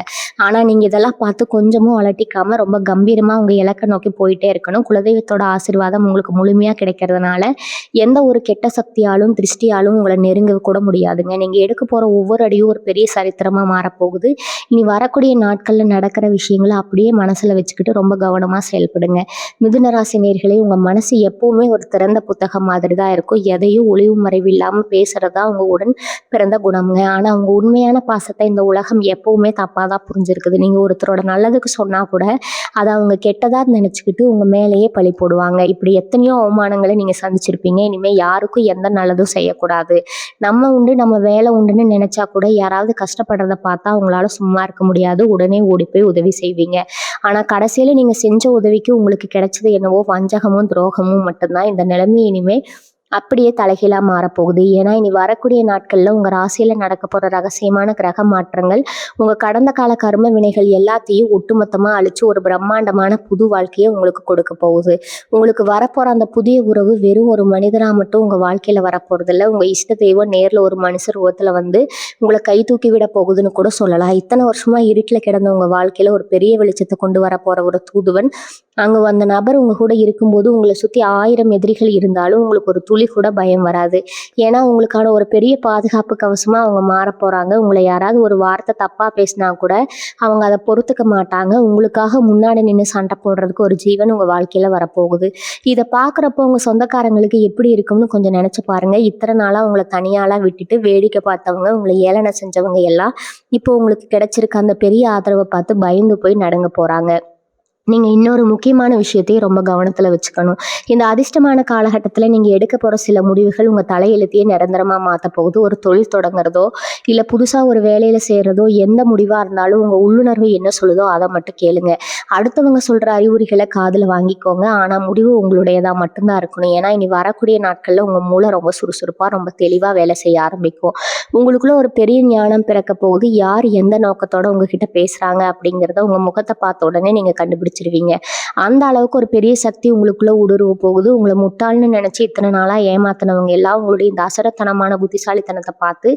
ஆனா நீங்க இதெல்லாம் பார்த்து கொஞ்சமும் அலட்டிக்காம ரொம்ப கம்பீரமா உங்க இலக்கை நோக்கி போயிட்டே இருக்கணும். குலதெய்வத்தோட ஆசீர்வாதம் உங்களுக்கு முழுமையா கிடைக்கிறதுனால எந்த ஒரு கெட்ட சக்தியாலும் திருஷ்டியாலும் உங்களை நெருங்க கூட முடியாதுங்க. நீங்க எடுக்க போற ஒவ்வொரு அடியும் ஒரு பெரிய சரித்திரமா மாறப்போகுது. இனி வரக்கூடிய நாட்கள்ல நடக்கிற விஷயங்களை அப்படியே மனசுல வச்சுக்கிட்டு ரொம்ப கவனமா செயல்படுங்க. மிதுன ராசி நேயர்களே, உங்க மனசு எப்பவுமே ஒரு திறந்த புத்தகம் மாதிரி தான் இருக்கும். எதையும் ஒளிவு மறைவு இல்லாம பேசுறதா உங்க உடன் பிறந்த குணம்ங்க. ஆனா உங்க உண்மையான பாசத்தை இந்த உலகம் எப்பவுமே தப்பாதான் புரிஞ்சிருக்குது. நீங்க ஒருத்தரோட நல்லதுக்கு சொன்னா கூட அதை அவங்க கெட்டதா நினைச்சுக்கிட்டு உங்க மேலேயே பழி போடுவாங்க. இப்படி எத்தனையோ அவமானங்களை நீங்க சந்திச்சிருப்பீங்க. இனிமே யாருக்கும் எந்த நல்லதும் செய்யக்கூடாது. நம்ம உண்டு நம்ம வேலை உண்டுன்னு நினைச்சா கூட யாராவது கஷ்டப்படுறத பார்த்தா அவங்களால சும்மா இருக்க முடியாது. உடனே ஓடி போய் உதவி செய்வீங்க. ஆனா கடைசியில நீங்க செஞ்ச உதவிக்கு உங்களுக்கு கிடைச்சது என்னவோ வஞ்சகமும் துரோகமும் மட்டும்தான். இந்த நிலைமை இனிமே அப்படியே தலைகீழா மாறப்போகுது. ஏன்னா இனி வரக்கூடிய நாட்கள்ல உங்க ராசியில நடக்க போற ரகசியமான கிரக மாற்றங்கள் உங்க கடந்த கால கர்ம வினைகள் எல்லாத்தையும் ஒட்டுமொத்தமா அழிச்சு ஒரு பிரம்மாண்டமான புது வாழ்க்கையை உங்களுக்கு கொடுக்க போகுது. உங்களுக்கு வரப்போற அந்த புதிய உறவு வெறும் ஒரு மனிதனா மட்டும் உங்க வாழ்க்கையில வரப்போறது இல்லை. உங்க இஷ்ட தெய்வம் நேர்ல ஒரு மனுஷர் உருவத்துல வந்து உங்களை கை தூக்கி விட போகுதுன்னு கூட சொல்லலாம். இத்தனை வருஷமா இருட்டுல கிடந்த உங்க வாழ்க்கையில ஒரு பெரிய வெளிச்சத்தை கொண்டு வர போற ஒரு தூதுவன் அங்க அந்த நபர் உங்க கூட இருக்கும்போது உங்களை சுத்தி 1000 எதிரிகள் இருந்தாலும் உங்களுக்கு ஒரு துளி கூட பயம் வராது. ஏன்னா உங்களுக்கான ஒரு பெரிய பாதுகாப்பு கவசமா அவங்க மாற போறாங்க. உங்களை யாராவது ஒரு வார்த்தை தப்பா பேசினா கூட அவங்க அதை பொறுத்துக்க மாட்டாங்க. உங்களுக்காக முன்னாடி நின்று சண்டை போடுறதுக்கு ஒரு ஜீவன் உங்க வாழ்க்கையில வரப்போகுது. இதை பாக்குறப்போ உங்க சொந்தக்காரங்களுக்கு எப்படி இருக்கும்னு கொஞ்சம் நினைச்சு பாருங்க. இத்தனை நாளா உங்களை தனியாளா விட்டுட்டு வேடிக்கை பார்த்தவங்க, உங்களை ஏளனை செஞ்சவங்க எல்லாம் இப்போ உங்களுக்கு கிடைச்சிருக்க அந்த பெரிய ஆதரவை பார்த்து பயந்து போய் நடுங்க போறாங்க. நீங்க இன்னொரு முக்கியமான விஷயத்தையும் ரொம்ப கவனத்துல வச்சுக்கணும். இந்த அதிர்ஷ்டமான காலகட்டத்துல நீங்க எடுக்க போற சில முடிவுகள் உங்க தலையெழுத்தையே நிரந்தரமா மாத்த போகுது. ஒரு தொழில் தொடங்குறதோ இல்ல புதுசா ஒரு வேலையில செய்யறதோ எந்த முடிவா இருந்தாலும் உங்க உள்ளுணர்வு என்ன சொல்லுதோ அதை மட்டும் கேளுங்க. அடுத்தவங்க சொல்ற அறிகுறிகளை காதுல வாங்கிக்கோங்க. ஆனா முடிவு உங்களுடையதா மட்டும்தான் இருக்கணும். ஏன்னா இனி வரக்கூடிய நாட்கள்ல உங்க மூளை ரொம்ப சுறுசுறுப்பா ரொம்ப தெளிவா வேலை செய்ய ஆரம்பிக்கும். உங்களுக்குள்ள ஒரு பெரிய ஞானம் பிறக்க போகுது. யார் எந்த நோக்கத்தோட உங்ககிட்ட பேசுறாங்க அப்படிங்கிறத உங்க முகத்தை பார்த்த உடனே நீங்க கண்டுபிடிச்சிருவீங்க. அந்த அளவுக்கு ஒரு பெரிய சக்தி உங்களுக்குள்ள ஊடுருவ போகுது. உங்களை முட்டாள்னு நினைச்சு இத்தனை நாளா ஏமாத்தினவங்க எல்லாம் உங்களுடைய இந்த அசரத்தனமான புத்திசாலித்தனத்தை பார்த்து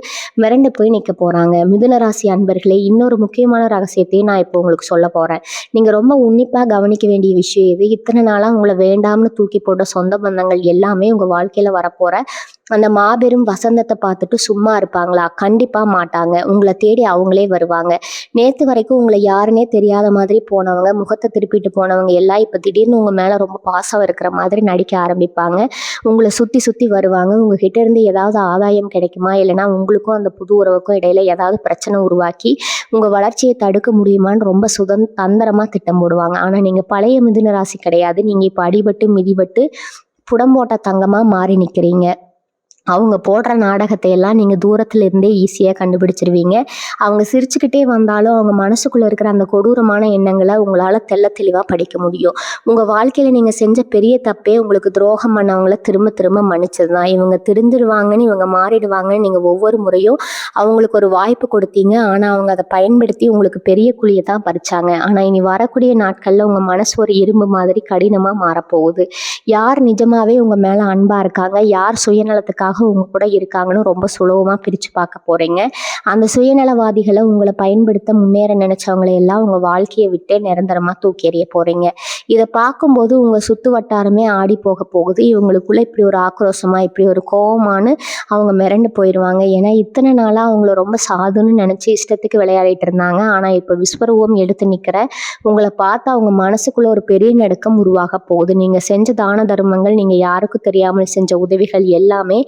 மிரண்டு போய் நிக்க போறாங்க. மிதுன ராசி அன்பர்களே, இன்னொரு முக்கியமான ரகசியத்தையும் நான் இப்போ உங்களுக்கு சொல்ல போறேன். நீங்க ரொம்ப உன்னிப்பா கவனிக்க வேண்டிய விஷயம் இது. இத்தனை நாளா உங்களை வேண்டாம்னு தூக்கி போட்ட சொந்த பந்தங்கள் எல்லாமே உங்க வாழ்க்கையில வரப்போற அந்த மாபெரும் வசந்தத்தை பார்த்துட்டு சும்மா இருப்பாங்களா? கண்டிப்பா மாட்டாங்க. உங்களை தேடி அவங்களே வருவாங்க. நேத்து வரைக்கும் உங்களை யாருன்னே தெரியாத மாதிரி போனவங்க, முகத்தை திருப்பிட்டு போனவங்க எல்லாம் இப்ப திடீர்னு உங்க மேல ரொம்ப பாசம் இருக்கிற மாதிரி நடிக்க ஆரம்பிப்பாங்க. உங்களை சுத்தி சுத்தி வருவாங்க. உங்ககிட்ட இருந்து ஏதாவது ஆதாயம் கிடைக்குமா, இல்லைன்னா உங்களுக்கும் அந்த புது உறவுக்கும் இடையில ஏதாவது பிரச்சனை உருவாக்கி உங்க வளர்ச்சியை தடுக்க முடியுமான்னு ரொம்ப தந்திரமா திட்டம் போடுவாங்க. ஆனா நீங்க பழைய மிதுன ராசி கிடையாது. நீங்க இப்ப அடிபட்டு மிதிபட்டு புடம்போட்ட தங்கமா மாறி நிக்கிறீங்க. அவங்க போடுற நாடகத்தை எல்லாம் நீங்க தூரத்துல இருந்தே ஈஸியா கண்டுபிடிச்சிருவீங்க. அவங்க சிரிச்சுக்கிட்டே வந்தாலும் அவங்க மனசுக்குள்ள இருக்கிற அந்த கொடூரமான எண்ணங்களை உங்களால தெள்ள தெளிவா படிக்க முடியும். உங்க வாழ்க்கையில நீங்க செஞ்ச பெரிய தப்பே உங்களுக்கு துரோகம் பண்ணவங்கள திரும்ப திரும்ப மன்னிச்சதுதான். இவங்க திருந்திருவாங்கன்னு, இவங்க மாறிடுவாங்கன்னு நீங்க ஒவ்வொரு முறையும் அவங்களுக்கு ஒரு வாய்ப்பு கொடுத்தீங்க. ஆனா அவங்க அதை பயன்படுத்தி உங்களுக்கு பெரிய குழியை தான் பறிச்சாங்க. ஆனா இனி வரக்கூடிய நாட்கள்ல உங்க மனசு ஒரு இரும்பு மாதிரி கடினமா மாறப்போகுது. யார் நிஜமாவே உங்க மேல அன்பா இருக்காங்க, யார் சுயநலத்துக்காக உங்க கூட இருக்காங்கன்னு ரொம்ப சுலபமா பிரிச்சு பார்க்க போறீங்க. அந்த சுயநலவாதிகளை உங்களை பயன்படுத்த முன்னேற நினைச்சவங்களை எல்லாம் உங்க வாழ்க்கையை விட்டே நிரந்தரமா தூக்கி எறிய போறீங்க. இதை பார்க்கும்போது உங்க சுத்து வட்டாரமே ஆடி போக போகுது. இவங்களுக்குள்ள இப்படி ஒரு ஆக்ரோஷமா இப்படி ஒரு கோபமானு அவங்க மிரண்டு போயிடுவாங்க. ஏன்னா இத்தனை நாளா நாளாக அவங்கள ரொம்ப சாதுன்னு நினச்சி இஷ்டத்துக்கு விளையாடிட்டு இருந்தாங்க. ஆனால் இப்போ விஸ்வரூபம் எடுத்து நிற்கிற உங்களை பார்த்து அவங்க மனசுக்குள்ள ஒரு பெரிய நடுக்கம் உருவாக போகுது. நீங்கள் செஞ்ச தான தர்மங்கள், நீங்கள் யாருக்கும் தெரியாமல் செஞ்ச உதவிகள் எல்லாமே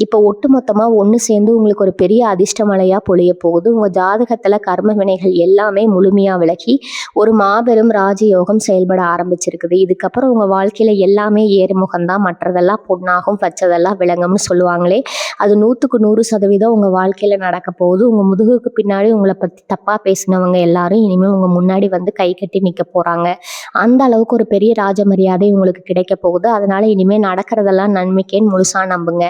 இப்போ ஒட்டுமொத்தமாக ஒன்று சேர்ந்து உங்களுக்கு ஒரு பெரிய அதிர்ஷ்ட மழையாக பொழிய போகுது. உங்கள் ஜாதகத்தில் கர்ம வினைகள் எல்லாமே முழுமையாக விலகி ஒரு மாபெரும் ராஜயோகம் செயல்பட ஆரம்பிச்சிருக்குது. இதுக்கப்புறம் உங்கள் வாழ்க்கையில் எல்லாமே ஏறுமுகம்தான். மற்றதெல்லாம் பொண்ணாகும், பச்சதெல்லாம் விளங்கும்னு சொல்லுவாங்களே, அது 100% உங்கள் வாழ்க்கையில் நடக்க போகுது. உங்கள் முதுகுக்கு பின்னாடி உங்களை பற்றி தப்பாக பேசினவங்க எல்லாரும் இனிமேல் உங்கள் முன்னாடி வந்து கை கட்டி நிற்க போகிறாங்க. அந்த அளவுக்கு ஒரு பெரிய ராஜ மரியாதை உங்களுக்கு கிடைக்க போகுது. அதனால இனிமேல் நடக்கிறதெல்லாம் நன்மைக்கேன்னு முழுசாக நம்புங்க.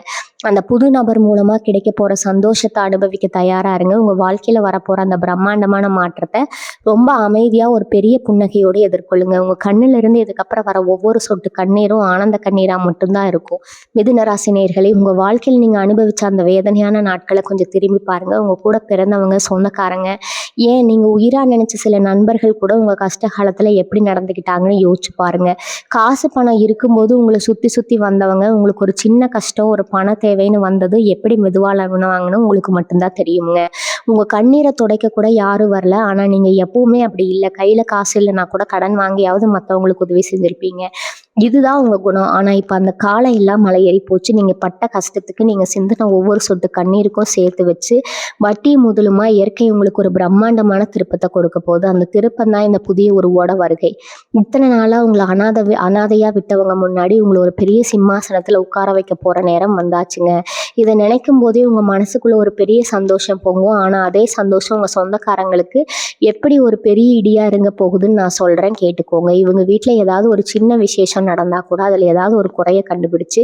அந்த புது நபர் மூலமாக கிடைக்க போகிற சந்தோஷத்தை அனுபவிக்க தயாராக இருங்க. உங்கள் வாழ்க்கையில் வரப்போகிற அந்த பிரம்மாண்டமான மாற்றத்தை ரொம்ப அமைதியாக ஒரு பெரிய புன்னகையோடு எதிர்கொள்ளுங்க. உங்கள் கண்ணிலிருந்து இதுக்கப்புறம் வர ஒவ்வொரு சொட்டு கண்ணீரும் ஆனந்த கண்ணீராக மட்டும்தான் இருக்கும். மிதுன ராசி நேயர்களே, உங்கள் வாழ்க்கையில் நீங்கள் அனுபவித்த அந்த வேதனையான நாட்களை கொஞ்சம் திரும்பி பாருங்கள். உங்கள் கூட பிறந்தவங்க, சொந்தக்காரங்க, ஏன் நீங்கள் உயிராக நினச்ச சில நண்பர்கள் கூட உங்கள் கஷ்ட காலத்தில் எப்படி நடந்துக்கிட்டாங்கன்னு யோசிச்சு பாருங்கள். காசு பணம் இருக்கும்போது உங்களை சுற்றி சுற்றி வந்தவங்க உங்களுக்கு ஒரு சின்ன கஷ்டம், ஒரு பண தேவைன்னு வந்தது எப்படி மெதுவாக வாங்கணும் உங்களுக்கு மட்டும்தான் தெரியுங்க. உங்கள் கண்ணீரை துடைக்க கூட யாரும் வரல. ஆனால் நீங்கள் எப்பவுமே அப்படி இல்லை. கையில் காசு இல்லைன்னா கூட கடன் வாங்கியாவது மற்றவங்களுக்கு உதவி செஞ்சுருப்பீங்க. இதுதான் உங்கள் குணம். ஆனால் இப்போ அந்த காலம் எல்லாம் மலை ஏறி போச்சு. நீங்கள் பட்ட கஷ்டத்துக்கு நீங்கள் சிந்தின ஒவ்வொரு சொட்டு கண்ணீருக்கும் சேர்த்து வச்சு வட்டி முதலுமா இயற்கை உங்களுக்கு ஒரு பிரம்மாண்டமான திருப்பத்தை கொடுக்க போகுது. அந்த திருப்பம் தான் இந்த புதிய உருவோட வருகை. இத்தனை நாளாக உங்களை அனாதையாக விட்டவங்க முன்னாடி உங்களை ஒரு பெரிய சிம்மாசனத்தில் உட்கார வைக்க போகிற நேரம் வந்தாச்சுங்க. இதை நினைக்கும் போதே உங்கள் மனசுக்குள்ள ஒரு பெரிய சந்தோஷம் பொங்கும். ஆனால் அதே சந்தோஷம் உங்கள் சொந்தக்காரங்களுக்கு எப்படி ஒரு பெரிய இடியாக இருங்க போகுதுன்னு நான் சொல்கிறேன், கேட்டுக்கோங்க. இவங்க வீட்டில் ஏதாவது ஒரு சின்ன விசேஷம் நடந்தால் கூட அதில் ஏதாவது ஒரு குறையை கண்டுபிடிச்சு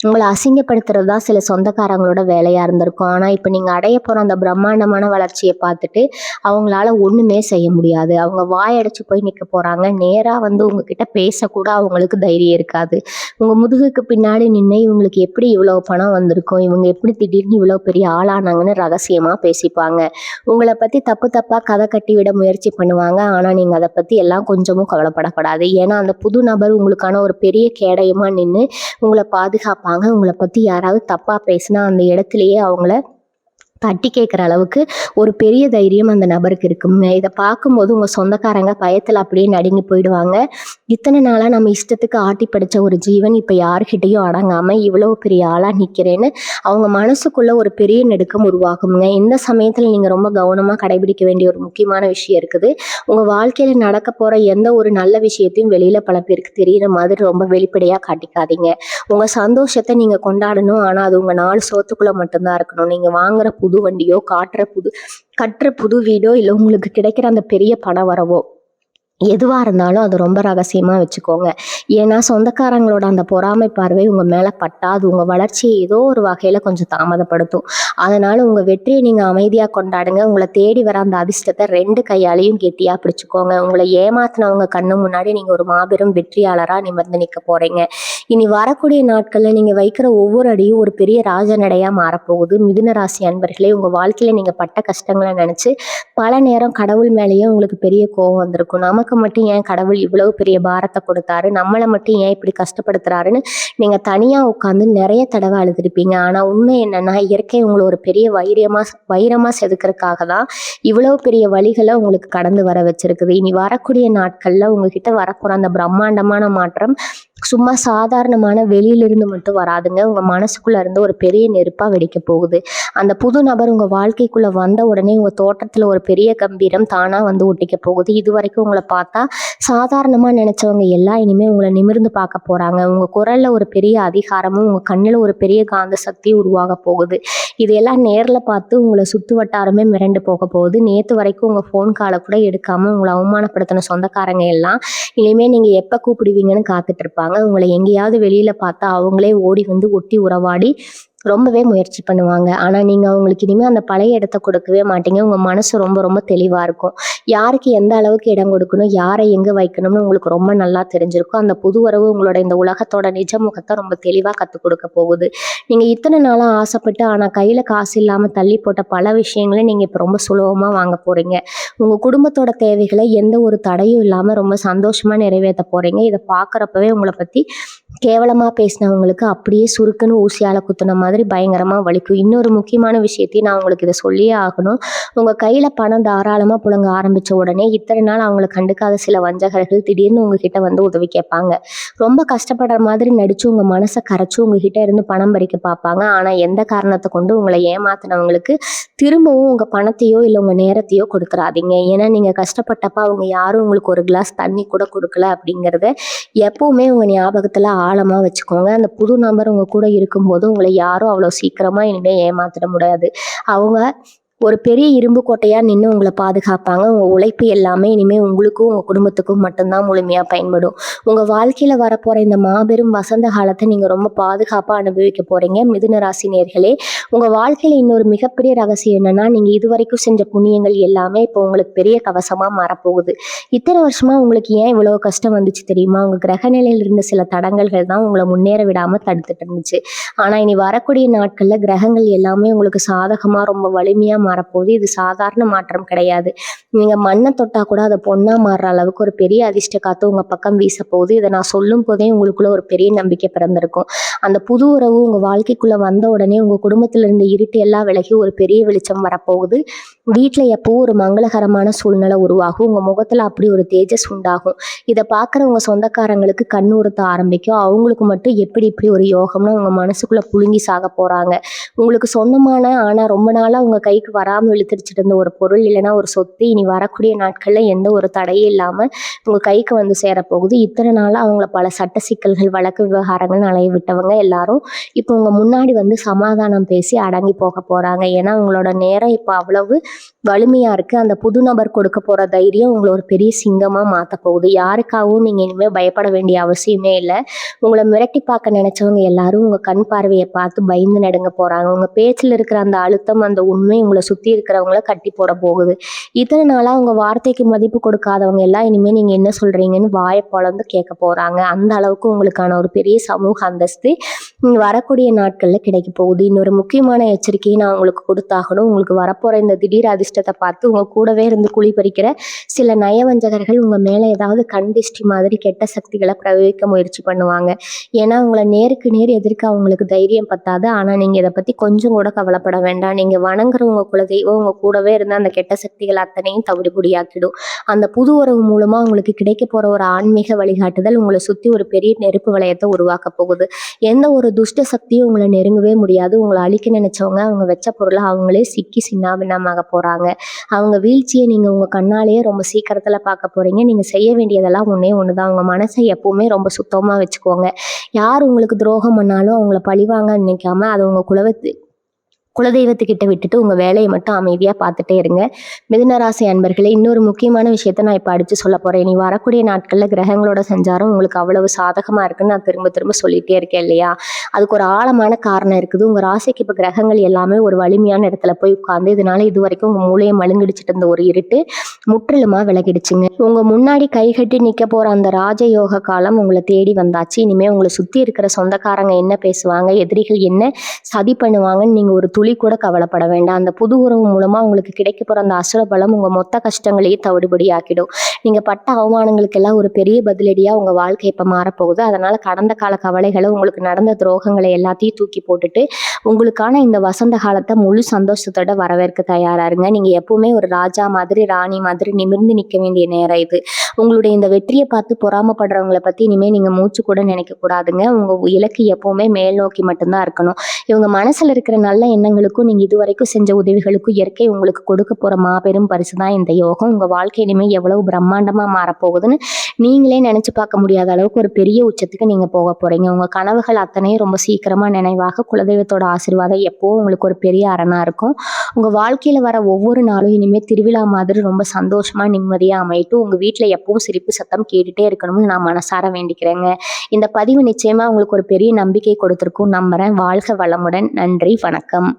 உங்களை அசிங்கப்படுத்துறது தான் சில சொந்தக்காரங்களோட வேலையாக இருந்திருக்கும். ஆனால் இப்போ நீங்கள் அடைய போகிற அந்த பிரம்மாண்டமான வளர்ச்சியை பார்த்துட்டு அவங்களால ஒன்றுமே செய்ய முடியாது. அவங்க வாயடைச்சு போய் நிற்க போகிறாங்க. நேராக வந்து உங்ககிட்ட பேசக்கூட அவங்களுக்கு தைரியம் இருக்காது. உங்கள் முதுகுக்கு பின்னாடி நின்று இவங்களுக்கு எப்படி இவ்வளோ பணம் வந்திருக்கும், இவங்க எப்படி திடீர்னு இவ்வளோ பெரிய ஆளானாங்கன்னு ரகசியமாக பேசிப்பாங்க. உங்களை பற்றி தப்பாக கதை கட்டி விட முயற்சி பண்ணுவாங்க. ஆனால் நீங்கள் அதை பற்றி எல்லாம் கொஞ்சமும் கவலைப்படக்கூடாது. ஏன்னா அந்த புது நபர் உங்களுக்கான ஒரு பெரிய கேடயமாக நின்று உங்களை பாதுகாப்பாங்க. உங்களை பற்றி யாராவது தப்பாக பேசினா அந்த இடத்துலையே அவங்கள தட்டி கேட்குற அளவுக்கு ஒரு பெரிய தைரியம் அந்த நபருக்கு இருக்குங்க. இதை பார்க்கும்போது உங்கள் சொந்தக்காரங்க பயத்தில் அப்படியே நடுங்கி போயிடுவாங்க. இத்தனை நாளாக நம்ம இஷ்டத்துக்கு ஆட்டி படித்த ஒரு ஜீவன் இப்போ யாருக்கிட்டையும் அடங்காமல் இவ்வளோ பெரிய ஆளாக நிற்கிறேன்னு அவங்க மனசுக்குள்ள ஒரு பெரிய நடுக்கம் உருவாகுங்க. இந்த சமயத்தில் நீங்கள் ரொம்ப கவனமாக கடைபிடிக்க வேண்டிய ஒரு முக்கியமான விஷயம் இருக்குது. உங்கள் வாழ்க்கையில் நடக்க போகிற எந்த ஒரு நல்ல விஷயத்தையும் வெளியில் பல பேருக்கு தெரிகிற மாதிரி ரொம்ப வெளிப்படையாக காட்டிக்காதீங்க. உங்கள் சந்தோஷத்தை நீங்கள் கொண்டாடணும். ஆனால் அது உங்கள் 4 சோத்துக்குள்ளே மட்டும்தான் இருக்கணும். நீங்கள் வாங்குற புது வண்டியோ, கட்டுற புது வீடோ, இல்லை உங்களுக்கு கிடைக்கிற அந்த பெரிய பண வரவோ எதுவாக இருந்தாலும் அது ரொம்ப ரகசியமாக வச்சுக்கோங்க. ஏன்னா சொந்தக்காரங்களோட அந்த பொறாமை பார்வை உங்கள் மேலே பட்டா அது உங்கள் வளர்ச்சியை ஏதோ ஒரு வகையில் கொஞ்சம் தாமதப்படுத்தும். அதனால் உங்கள் வெற்றியை நீங்கள் அமைதியாக கொண்டாடுங்க. உங்களை தேடி வர அந்த அதிர்ஷ்டத்தை 2 கையாலையும் கெட்டியாக பிடிச்சிக்கோங்க. உங்களை ஏமாத்தினவங்க கண்ணு முன்னாடி நீங்கள் ஒரு மாபெரும் வெற்றியாளராக நிமிர்ந்து நிற்க போகிறீங்க. இனி வரக்கூடிய நாட்களில் நீங்கள் வைக்கிற ஒவ்வொரு அடியும் ஒரு பெரிய ராஜநடையாக மாறப்போகுது. மிதுன ராசி அன்பர்களே, உங்கள் வாழ்க்கையில் நீங்கள் பட்ட கஷ்டங்களை நினச்சி பல நேரம் கடவுள் மேலேயே உங்களுக்கு பெரிய கோபம் வந்திருக்கும். நமக்கு மட்டும் ஏன் கடவுள் இவ்வளவு பெரிய பாரத்தை கொடுத்தாரு, நம்மளை மட்டும் ஏன் இப்படி கஷ்டப்படுத்துறாருன்னு நீங்கள் தனியாக உட்காந்து நிறைய தடவை அழுதுருப்பீங்க. ஆனால் உண்மை என்னன்னா, இயற்கை உங்களை ஒரு பெரிய வைரமாக செதுக்கிறதுக்காக தான் இவ்வளவு பெரிய வழிகளை உங்களுக்கு கடந்து வர வச்சிருக்குது. இனி வரக்கூடிய நாட்களில் உங்ககிட்ட வரப்போகிற அந்த பிரம்மாண்டமான மாற்றம் சும்மா சாதாரணமான வெளியிலிருந்து மட்டும் வராதுங்க. உங்கள் மனசுக்குள்ளே இருந்து ஒரு பெரிய நெருப்பாக வெடிக்க போகுது. அந்த புது நபர் உங்கள் வாழ்க்கைக்குள்ளே வந்த உடனே உங்கள் தோட்டத்தில் ஒரு பெரிய கம்பீரம் தானாக வந்து ஒட்டிக்க போகுது. இது வரைக்கும் உங்களை பார்த்தா சாதாரணமாக நினச்சவங்க எல்லாம் இனிமேல் உங்களை நிமிர்ந்து பார்க்க போகிறாங்க. உங்கள் குரலில் ஒரு பெரிய அதிகாரமும் உங்கள் கண்ணில் ஒரு பெரிய காந்த சக்தி உருவாக போகுது. இதையெல்லாம் நேரில் பார்த்து உங்களை சுற்று வட்டாரமே மிரண்டு போக போகுது. நேற்று வரைக்கும் உங்கள் ஃபோன் காலை கூட எடுக்காமல் உங்களை அவமானப்படுத்தின சொந்தக்காரங்க எல்லாம் இனிமேல் நீங்கள் எப்போ கூப்பிடுவீங்கன்னு காத்துட்டு இருப்பாங்க. உங்களை எங்கேயாவது வெளியில பார்த்தா அவங்களே ஓடி வந்து ஒட்டி உறவாடி ரொம்பவே முயற்சி பண்ணுவாங்க. ஆனால் நீங்கள் அவங்களுக்கு இனிமேல் அந்த பழைய இடத்த கொடுக்கவே மாட்டீங்க. உங்கள் மனசு ரொம்ப ரொம்ப தெளிவாக இருக்கும். யாருக்கு எந்த அளவுக்கு இடம் கொடுக்கணும், யாரை எங்கே வைக்கணும்னு உங்களுக்கு ரொம்ப நல்லா தெரிஞ்சிருக்கும். அந்த புது உறவு உங்களோட இந்த உலகத்தோட நிஜ முகத்தை ரொம்ப தெளிவாக கற்றுக் கொடுக்க போகுது. நீங்கள் இத்தனை நாளாக ஆசைப்பட்டு ஆனால் கையில் காசு இல்லாமல் தள்ளி போட்ட பல விஷயங்களை நீங்கள் இப்போ ரொம்ப சுலபமாக வாங்க போகிறீங்க. உங்கள் குடும்பத்தோட தேவைகளை எந்த ஒரு தடையும் இல்லாமல் ரொம்ப சந்தோஷமாக நிறைவேற்ற போகிறீங்க. இதை பார்க்குறப்பவே உங்களை பற்றி கேவலமாக பேசினவங்களுக்கு அப்படியே சுருக்குன்னு ஊசியால் குத்துன மாதிரி மாதிரி பயங்கரமா வலிக்கும். இன்னொரு முக்கியமான விஷயத்தையும் நான் உங்களுக்கு இதை சொல்லியே ஆகணும். உங்க கையில பணம் தாராளமா புழங்க ஆரம்பிச்ச உடனே இத்தனை நாள் அவங்கள கண்டுக்காத சில வஞ்சகர்கள் திடீர்னு உங்ககிட்ட வந்து உதவி கேட்பாங்க. ரொம்ப கஷ்டப்படுற மாதிரி நடிச்சு உங்க மனசை கரைச்சு உங்ககிட்ட இருந்து பணம் பறிக்க பார்ப்பாங்க. ஆனா எந்த காரணத்தை கொண்டு உங்களை ஏமாத்தினவங்களுக்கு திரும்பவும் உங்க பணத்தையோ இல்லை உங்க நேரத்தையோ கொடுத்துறாதீங்க. ஏன்னா நீங்க கஷ்டப்பட்டப்ப அவங்க யாரும் உங்களுக்கு ஒரு கிளாஸ் தண்ணி கூட கொடுக்கல அப்படிங்கிறத எப்பவுமே உங்க ஞாபகத்துல ஆழமா வச்சுக்கோங்க. அந்த புது நபர் உங்க கூட இருக்கும்போது உங்களை யாரும் அவ்வளோ சீக்கிரமா இனிமே ஏமாத்திட முடியாது. அவங்க ஒரு பெரிய இரும்பு கோட்டையா நின்று உங்களை பாதுகாப்பாங்க. உங்க உழைப்பு எல்லாமே இனிமே உங்களுக்கும் உங்க குடும்பத்துக்கும் மட்டும்தான் முழுமையா பயன்படும். உங்க வாழ்க்கையில வரப்போற இந்த மாபெரும் வசந்த காலத்தை நீங்க ரொம்ப பாதுகாப்பா அனுபவிக்க போறீங்க. மிதுன ராசி நேயர்களே, உங்க வாழ்க்கையில இன்னொரு மிகப்பெரிய ரகசியம் என்னன்னா, நீங்க இதுவரைக்கும் செஞ்ச புண்ணியங்கள் எல்லாமே இப்போ உங்களுக்கு பெரிய கவசமா மாறப்போகுது. இத்தனை வருஷமா உங்களுக்கு ஏன் இவ்வளவு கஷ்டம் வந்துச்சு தெரியுமா? உங்க கிரக நிலையில இருந்த சில தடங்கல்கள் தான் உங்களை முன்னேற விடாம தடுத்துட்டு இருந்துச்சு. ஆனா இனி வரக்கூடிய நாட்கள்ல கிரகங்கள் எல்லாமே உங்களுக்கு சாதகமா ரொம்ப வலிமையா மாறப்போகுது. இது சாதாரண மாற்றம் கிடையாது. நீங்க மண்ணை தொட்டா கூட அதை பொண்ணா மாறுற அளவுக்கு ஒரு பெரிய அதிர்ஷ்ட காத்து உங்க பக்கம் வீச போகுது. இதை நான் சொல்லும் போதே உங்களுக்குள்ள ஒரு பெரிய நம்பிக்கை பிறந்திருக்கும். அந்த புது உறவு உங்க வாழ்க்கைக்குள்ள வந்த உடனே உங்க குடும்பத்துல இருந்த இருட்டு எல்லாம் விலகி ஒரு பெரிய வெளிச்சம் வரப்போகுது. வீட்டுல எப்பவும் ஒரு மங்களகரமான சூழ்நிலை உருவாகும். உங்க முகத்துல அப்படி ஒரு தேஜஸ் உண்டாகும். இதை பார்க்குற உங்க சொந்தக்காரங்களுக்கு கண்ணு உறுத்த ஆரம்பிக்கும். அவங்களுக்கு மட்டும் எப்படி இப்படி ஒரு யோகம்னு உங்க மனசுக்குள்ள புழுங்கி சாக போறாங்க. உங்களுக்கு சொந்தமான ஆனா ரொம்ப நாளா உங்க கைக்கு வராமல் இழுத்துடிச்சிட்டு இருந்த ஒரு பொருள் இல்லைன்னா ஒரு சொத்து இனி வரக்கூடிய நாட்கள்ல எந்த ஒரு தடையும் இல்லாம உங்க கைக்கு வந்து சேரப்போகுது. இத்தனை நாளா அவங்கள பல சட்ட சிக்கல்கள் வழக்கு விவகாரங்கள் அலைய விட்டவங்க எல்லாரும் இப்போ உங்க முன்னாடி வந்து சமாதானம் பேசி அடங்கி போக போறாங்க. ஏன்னா உங்களோட நேரம் இப்போ அவ்வளவு வலிமையா இருக்கு. அந்த புது நபர் கொடுக்க போற தைரியம் உங்களை ஒரு பெரிய சிங்கமா மாத்த போகுது. யாருக்காகவும் நீங்க இனிமே பயப்பட வேண்டிய அவசியமே இல்லை. உங்களை மிரட்டி பார்க்க நினைச்சவங்க எல்லாரும் உங்க கண் பார்வையை பார்த்து பயந்து நடுங்க போறாங்க. உங்க பேச்சுல இருக்கிற அந்த அழுத்தம், அந்த உண்மை உங்களை சுத்தி இருக்கிறவங்கள கட்டி போட போகுது. இத்தனை நாளா உங்க வார்த்தைக்கு மதிப்பு கொடுக்காதவங்க எல்லாம் இனிமே நீங்க என்ன சொல்றீங்கன்னு வாயை பொளந்து கேட்க போறாங்க. அந்த அளவுக்கு உங்களுக்கான ஒரு பெரிய சமூக அந்தஸ்து வரக்கூடிய நாட்கள்ல கிடைக்க போகுது. இன்னொரு முக்கியமான எச்சரிக்கையை நான் உங்களுக்கு கொடுத்தாகணும். உங்களுக்கு வரப்போற இந்த திடீர் அதிர்ஷ்டத்தை பார்த்து உங்க கூடவே இருந்து குழி பறிக்கிற சில நயவஞ்சகர்கள் உங்க மேல ஏதாவது கண் திஷ்டி மாதிரி கெட்ட சக்திகளை பிரயோகிக்க முயற்சி பண்ணுவாங்க. ஏன்னா உங்களை நேருக்கு நேர் எதிர்க்க அவங்களுக்கு தைரியம் பத்தாது. ஆனா நீங்க இதை பத்தி கொஞ்சம் கூட கவலைப்பட வேண்டாம். நீங்க வணங்குற உங்க குலதெய்வம் உங்க கூடவே இருந்து அந்த கெட்ட சக்திகள் அத்தனையும் தவிடுபொடியாக்கிடும். அந்த புது உறவு மூலமா உங்களுக்கு கிடைக்க போற ஒரு ஆன்மீக வழிகாட்டுதல் உங்களை சுத்தி ஒரு பெரிய நெருப்பு வளையத்தை உருவாக்க போகுது. எந்த ஒரு துஷ்ட சக்தியும் உங்களை நெருங்கவே முடியாது. உங்களை அழிக்க நினைச்சவங்க அவங்க வச்ச பொருளை அவங்களே சிக்கி சின்னாபின்னமாக போறாங்க. அவங்க வீழ்ச்சியை நீங்க உங்க கண்ணாலேயே ரொம்ப சீக்கிரத்துல பார்க்க போறீங்க. நீங்க செய்ய வேண்டியதெல்லாம் ஒண்ணே ஒண்ணுதான். உங்க மனசை எப்பவுமே ரொம்ப சுத்தமா வச்சுக்கோங்க. யார் உங்களுக்கு துரோகம் பண்ணாலும் அவங்கள பழிவாங்க நினைக்காம அதை உங்க குலதெய்வத்துக்கிட்ட விட்டுட்டு உங்க வேலையை மட்டும் அமைதியா பார்த்துட்டே இருங்க. மிதுன ராசி அன்பர்களே, இன்னொரு முக்கியமான விஷயத்த நான் இப்ப அடிச்சு சொல்ல போறேன். இனி வரக்கூடிய நாட்கள்ல கிரகங்களோட சஞ்சாரம் உங்களுக்கு அவ்வளவு சாதகமா இருக்குன்னு நான் திரும்ப திரும்ப சொல்லிட்டே இருக்கேன் இல்லையா? அதுக்கு ஒரு ஆழமான காரணம் இருக்குது. உங்க ராசிக்கு இப்ப கிரகங்கள் எல்லாமே ஒரு வலிமையான இடத்துல போய் உட்கார்ந்து இதனால இது வரைக்கும் உங்க மூளையை மழுங்கிடிச்சிட்டு இருந்த ஒரு இருட்டு முற்றிலுமா விலகிடுச்சுங்க. உங்க முன்னாடி கைகட்டி நிக்க போற அந்த ராஜயோக காலம் உங்களை தேடி வந்தாச்சு. இனிமே உங்களை சுத்தி இருக்கிற சொந்தக்காரங்க என்ன பேசுவாங்க, எதிரிகள் என்ன சதி பண்ணுவாங்கன்னு நீங்க ஒரு துளி கூட கவலைப்பட வேண்டாம். அந்த புது உறவு மூலமா உங்களுக்கு கிடைக்க போற அந்த அசுர பலம் உங்க மொத்த கஷ்டங்களையும் தவிடுபடி ஆக்கிடும். நீங்க பட்ட அவமானங்களுக்கெல்லாம் ஒரு பெரிய பதிலடியா உங்க வாழ்க்கை இப்ப மாறப்போகுது. அதனால கடந்த கால கவலைகளை, உங்களுக்கு நடந்த துரோகங்களை எல்லாத்தையும் தூக்கி போட்டுட்டு உங்களுக்கான இந்த வசந்த காலத்தை முழு சந்தோஷத்தோட வரவேற்க தயாரா இருங்க. நீங்க எப்பவுமே ஒரு ராஜா மாதிரி ராணி மாதிரி நிமிர்ந்து நிற்க வேண்டிய நேரம் இது. உங்களுடைய இந்த வெற்றியை பார்த்து பொறாமப்படுறவங்களை பத்தி இனிமே நீங்க மூச்சு கூட நினைக்க கூடாதுங்க. உங்க இலக்கு எப்பவுமே மேல் நோக்கி மட்டும்தான் இருக்கணும். இவங்க மனசுல இருக்கிற நல்ல எண்ணங்களுக்கும் நீங்க இதுவரைக்கும் செஞ்ச உதவிகளுக்கும் இயற்கை உங்களுக்கு கொடுக்க போற மாபெரும் பரிசு தான் இந்த யோகம். உங்க வாழ்க்கை இனிமே எவ்வளவு பிரம்மாண்டமா மாறப்போகுதுன்னு நீங்களே நினைச்சு பார்க்க முடியாத அளவுக்கு ஒரு பெரிய உச்சத்துக்கு நீங்க போக போறீங்க. உங்க கனவுகள் அத்தனையும் ரொம்ப சீக்கிரமா நினைவாக குலதெய்வத்தோட ஆசீர்வாதம் எப்பவும் உங்களுக்கு ஒரு பெரிய அரணா இருக்கும். உங்க வாழ்க்கையில வர ஒவ்வொரு நாளும் இனிமே திருவிழா மாதிரி ரொம்ப சந்தோஷமா நிம்மதியா அமையட்டும். உங்க வீட்டுல எப்பவும் சிரிப்பு சத்தம் கேட்டுட்டே இருக்கணும்னு நான் மனசார வேண்டிக்கிறேங்க. இந்த பதிவு நிச்சயமா உங்களுக்கு ஒரு பெரிய நம்பிக்கை கொடுத்திருக்கும் நம்புறேன். வாழ்க வளமுடன். நன்றி, வணக்கம்.